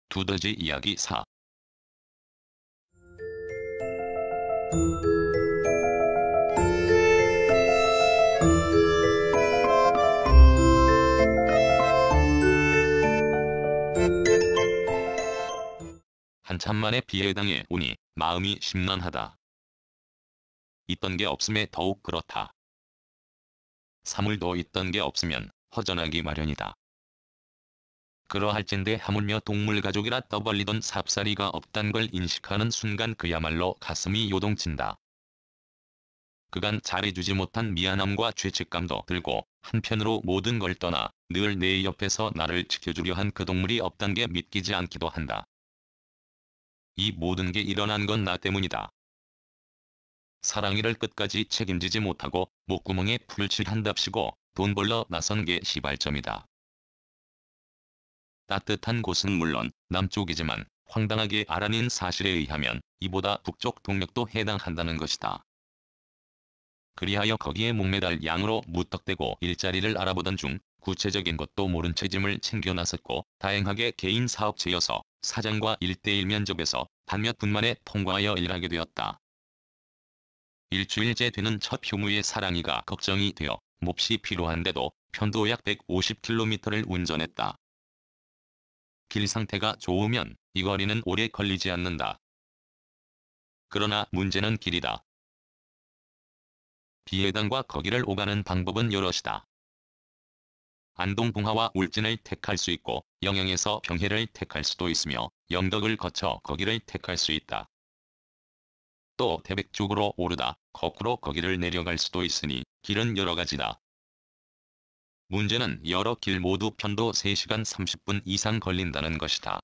두더지 이야기 4. 한참 만에 비에 당해 오니 마음이 심란하다. 있던 게 없음에 더욱 그렇다. 사물도 있던 게 없으면 허전하기 마련이다. 그러할진데 하물며 동물가족이라 떠벌리던 삽살이가 없단 걸 인식하는 순간 그야말로 가슴이 요동친다. 그간 잘해주지 못한 미안함과 죄책감도 들고 한편으로 모든 걸 떠나 늘 내 옆에서 나를 지켜주려 한 그 동물이 없단 게 믿기지 않기도 한다. 이 모든 게 일어난 건 나 때문이다. 사랑이를 끝까지 책임지지 못하고 목구멍에 풀을 칠한답시고 돈 벌러 나선 게 시발점이다. 따뜻한 곳은 물론 남쪽이지만 황당하게 알아낸 사실에 의하면 이보다 북쪽 동력도 해당한다는 것이다. 그리하여 거기에 목매달 양으로 무턱대고 일자리를 알아보던 중 구체적인 것도 모른 채 짐을 챙겨 나섰고 다행하게 개인 사업체여서 사장과 1:1 면접에서 단 몇 분 만에 통과하여 일하게 되었다. 일주일째 되는 첫 휴무의 사랑이가 걱정이 되어 몹시 피로한데도 편도 약 150km를 운전했다. 길 상태가 좋으면 이 거리는 오래 걸리지 않는다. 그러나 문제는 길이다. 비해당과 거기를 오가는 방법은 여럿이다. 안동 봉화와 울진을 택할 수 있고 영양에서 병해를 택할 수도 있으며 영덕을 거쳐 거기를 택할 수 있다. 또 태백 쪽으로 오르다 거꾸로 거기를 내려갈 수도 있으니 길은 여러 가지다. 문제는 여러 길 모두 편도 3시간 30분 이상 걸린다는 것이다.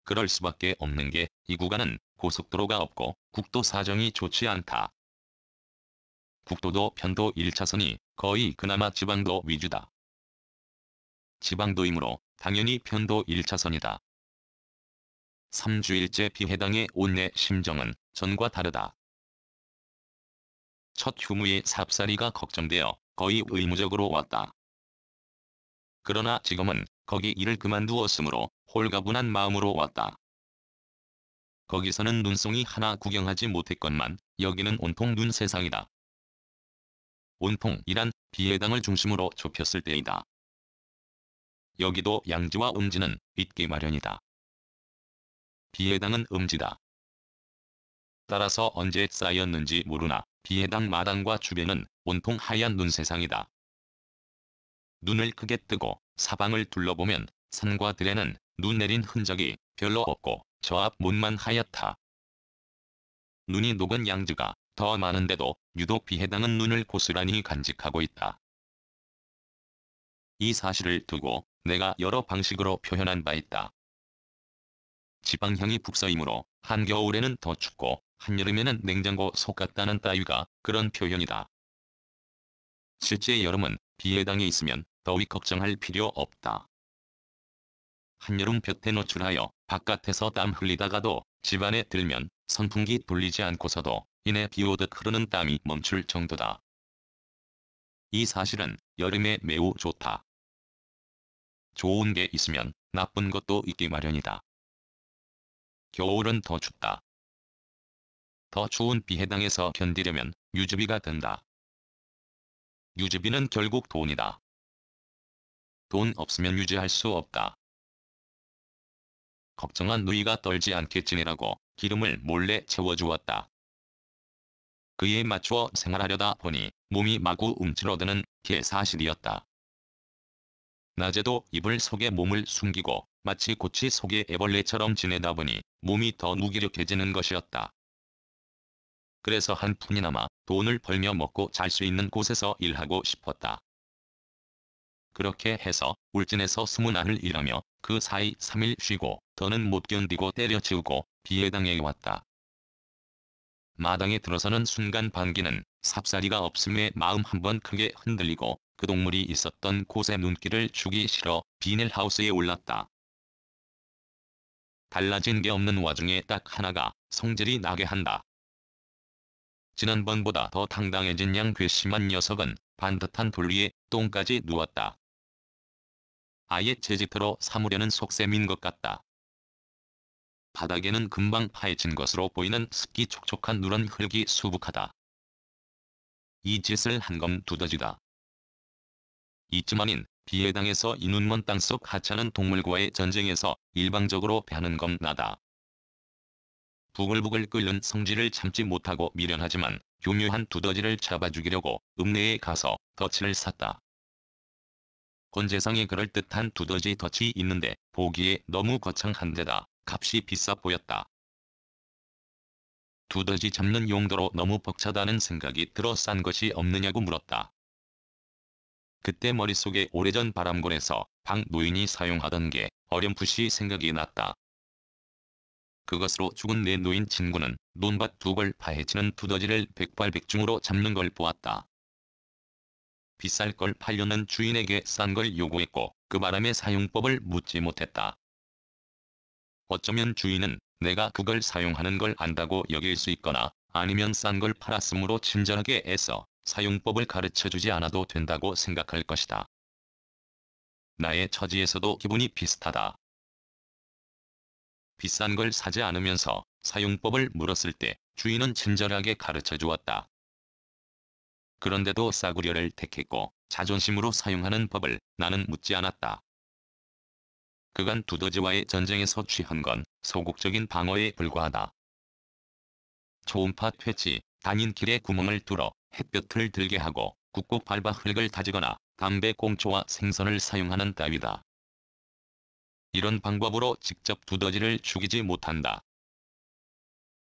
그럴 수밖에 없는 게 이 구간은 고속도로가 없고 국도 사정이 좋지 않다. 국도도 편도 1차선이 거의 그나마 지방도 위주다. 지방도이므로 당연히 편도 1차선이다. 3주일째 비해당에 온 내 심정은 전과 다르다. 첫 휴무의 삽살이가 걱정되어 거의 의무적으로 왔다. 그러나 지금은 거기 일을 그만두었으므로 홀가분한 마음으로 왔다. 거기서는 눈송이 하나 구경하지 못했건만 여기는 온통 눈세상이다. 온통이란 비해당을 중심으로 좁혔을 때이다. 여기도 양지와 음지는 있기 마련이다. 비해당은 음지다. 따라서 언제 쌓였는지 모르나 비해당 마당과 주변은 온통 하얀 눈세상이다. 눈을 크게 뜨고 사방을 둘러보면 산과 들에는 눈 내린 흔적이 별로 없고 저 앞 못만 하얗다. 눈이 녹은 양지가 더 많은데도 유독 비해당은 눈을 고스란히 간직하고 있다. 이 사실을 두고 내가 여러 방식으로 표현한 바 있다. 지방향이 북서이므로 한겨울에는 더 춥고 한여름에는 냉장고 속 같다는 따위가 그런 표현이다. 실제 여름은 비해당에 있으면 더위 걱정할 필요 없다. 한여름 볕에 노출하여 바깥에서 땀 흘리다가도 집 안에 들면 선풍기 돌리지 않고서도 이내 비오듯 흐르는 땀이 멈출 정도다. 이 사실은 여름에 매우 좋다. 좋은 게 있으면 나쁜 것도 있기 마련이다. 겨울은 더 춥다. 더 추운 비해당에서 견디려면 유지비가 든다. 유지비는 결국 돈이다. 돈 없으면 유지할 수 없다. 걱정한 누이가 떨지 않게 지내라고 기름을 몰래 채워주었다. 그에 맞추어 생활하려다 보니 몸이 마구 움츠러드는 게 사실이었다. 낮에도 이불 속에 몸을 숨기고 마치 고치 속의 애벌레처럼 지내다 보니 몸이 더 무기력해지는 것이었다. 그래서 한 푼이나마 돈을 벌며 먹고 잘 수 있는 곳에서 일하고 싶었다. 그렇게 해서 울진에서 20알을 일하며 그 사이 3일 쉬고 더는 못 견디고 때려치우고 비해당에 왔다. 마당에 들어서는 순간 반기는 삽살이가 없음에 마음 한번 크게 흔들리고 그 동물이 있었던 곳에 눈길을 주기 싫어 비닐하우스에 올랐다. 달라진 게 없는 와중에 딱 하나가 성질이 나게 한다. 지난번보다 더 당당해진 양 괘씸한 녀석은 반듯한 돌 위에 똥까지 누웠다. 아예 제 짓으로 삼으려는 속셈인 것 같다. 바닥에는 금방 파헤친 것으로 보이는 습기 촉촉한 누런 흙이 수북하다. 이 짓을 한 건 두더지다. 이쯤 아닌 비에 당해서 이 눈먼 땅속 하찮은 동물과의 전쟁에서 일방적으로 패하는 건 나다. 부글부글 끓는 성질을 참지 못하고 미련하지만 교묘한 두더지를 잡아 죽이려고 읍내에 가서 덫을 샀다. 권재상에 그럴듯한 두더지 덫이 있는데 보기에 너무 거창한 데다 값이 비싸 보였다. 두더지 잡는 용도로 너무 벅차다는 생각이 들어 싼 것이 없느냐고 물었다. 그때 머릿속에 오래전 바람골에서 방 노인이 사용하던 게 어렴풋이 생각이 났다. 그것으로 죽은 내 노인 친구는 논밭 두 벌 파헤치는 두더지를 백발백중으로 잡는 걸 보았다. 비쌀 걸 팔려는 주인에게 싼 걸 요구했고 그 바람에 사용법을 묻지 못했다. 어쩌면 주인은 내가 그걸 사용하는 걸 안다고 여길 수 있거나 아니면 싼 걸 팔았으므로 친절하게 애써 사용법을 가르쳐주지 않아도 된다고 생각할 것이다. 나의 처지에서도 기분이 비슷하다. 비싼 걸 사지 않으면서 사용법을 물었을 때 주인은 친절하게 가르쳐 주었다. 그런데도 싸구려를 택했고 자존심으로 사용하는 법을 나는 묻지 않았다. 그간 두더지와의 전쟁에서 취한 건 소극적인 방어에 불과하다. 초음파 퇴치, 다닌 길에 구멍을 뚫어 햇볕을 들게 하고 꾹꾹 밟아 흙을 다지거나 담배 꽁초와 생선을 사용하는 따위다. 이런 방법으로 직접 두더지를 죽이지 못한다.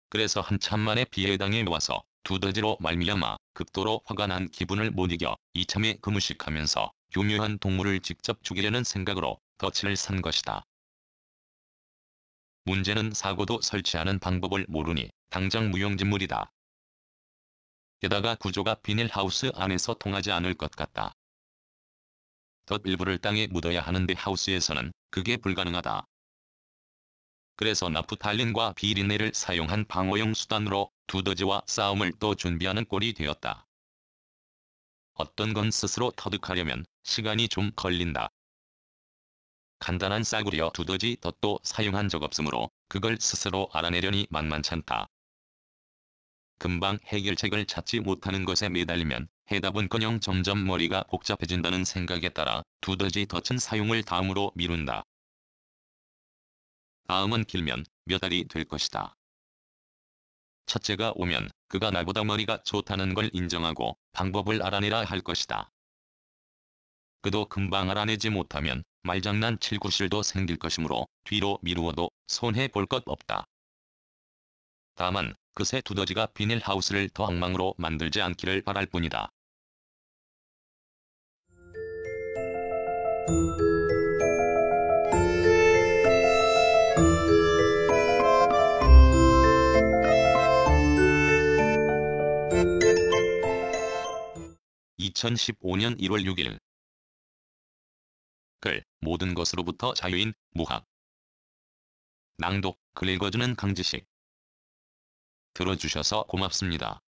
그래서 한참 만에 비에 당해 와서 두더지로 말미암아 극도로 화가 난 기분을 못 이겨 이참에 그무식하면서 교묘한 동물을 직접 죽이려는 생각으로 덫을 산 것이다. 문제는 사고도 설치하는 방법을 모르니 당장 무용지물이다. 게다가 구조가 비닐하우스 안에서 통하지 않을 것 같다. 덫 일부를 땅에 묻어야 하는데 하우스에서는 그게 불가능하다. 그래서 나프탈린과 비린내를 사용한 방어용 수단으로 두더지와 싸움을 또 준비하는 꼴이 되었다. 어떤 건 스스로 터득하려면 시간이 좀 걸린다. 간단한 싸구려 두더지 덫도 사용한 적 없으므로 그걸 스스로 알아내려니 만만찮다. 금방 해결책을 찾지 못하는 것에 매달리면 해답은커녕 점점 머리가 복잡해진다는 생각에 따라 두더지 덫은 사용을 다음으로 미룬다. 다음은 길면 몇 달이 될 것이다. 첫째가 오면 그가 나보다 머리가 좋다는 걸 인정하고 방법을 알아내라 할 것이다. 그도 금방 알아내지 못하면 말장난 칠 구실도 생길 것이므로 뒤로 미루어도 손해볼 것 없다. 다만 그새 두더지가 비닐하우스를 더 엉망으로 만들지 않기를 바랄 뿐이다. (2015년 1월 6일) 글, 모든 것으로부터 자유인, 무학. 낭독, 글 읽어주는 강지식. 들어주셔서 고맙습니다.